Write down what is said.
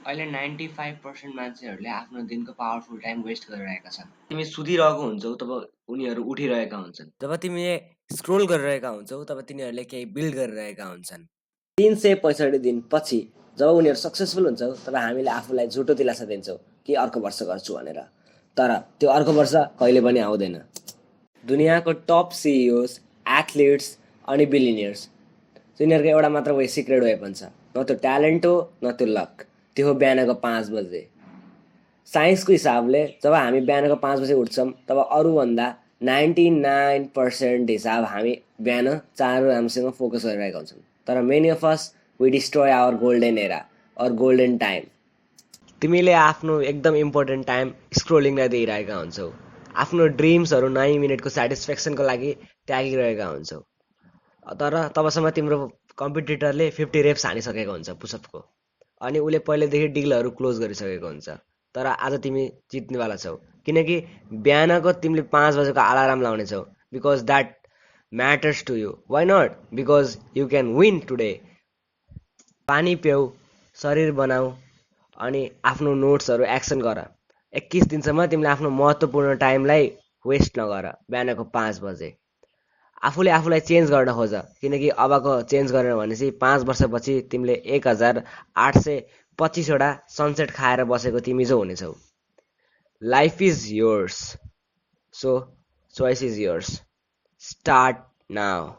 अहिले 95% मान्छेहरूले आफ्नो दिनको पावरफुल टाइम वेस्ट गरिरहेका छन्। तिमी सुतिरहेको हुन्छौ तब उनीहरू उठिरहेका हुन्छन्। जब तिमी स्क्रोल गरिरहेका हुन्छौ तब तिनीहरूले केही बिल्ड गरिरहेका हुन्छन्। 365 दिन पछि जब उनीहरू सक्सेसफुल हुन्छौ तब हामीले आफूलाई झुटो दिलासा दिन्छौँ कि अर्को वर्ष गर्छु भनेर, तर त्यो अर्को वर्ष कहिले पनि आउँदैन। दुनियाँको टप सिइओस, एथलिट्स अनि बिलिनियर्स, तिनीहरूको एउटा मात्र सिक्रेट वेपन छ, न त्यो ट्यालेन्ट हो न त्यो लक, त्यो हो बिहानको 5 बजे। साइन्सको हिसाबले जब हामी बिहानको 5 बजे उठ्छौँ तब अरूभन्दा 99% हिसाब हामी बिहान 4 राम्रोसँग फोकस गरिरहेका हुन्छौँ, तर many of us we destroy our golden era और गोल्डन टाइम। तिमीले आफ्नो एकदम इम्पोर्टेन्ट टाइम स्क्रोलिङलाई दिइरहेका हुन्छौ, आफ्नो ड्रिम्सहरू 9 मिनटको सेटिस्फ्याक्सनको लागि त्यागिरहेका हुन्छौ, तर तबसम्म तिम्रो कम्पिटिटरले 50 रेप्स हानिसकेको हुन्छ पुसअपको, अनि उसले पहिलेदेखि डिलहरू क्लोज गरिसकेको हुन्छ, तर आज तिमी जित्नेवाला छौ किनकि बिहानको तिमीले 5 बजेको अलार्म लाउनेछौ, because that matters to you. Why not? Because you can win today. पानी पिउ, शरीर बनाऊ अनि आफ्नो नोट्सहरू एक्सन गर। 21 दिनसम्म तिमीले आफ्नो महत्त्वपूर्ण टाइमलाई वेस्ट नगर बिहानको 5 बजे। आफूले आफूलाई चेन्ज गर्न खोज, किनकि अबको चेन्ज गरेन भनेपछि 5 वर्षपछि तिमीले 1825वटा सनसेट खाएर बसेको तिमी जो हुनेछौ। Life is yours, so choice is yours. Start now.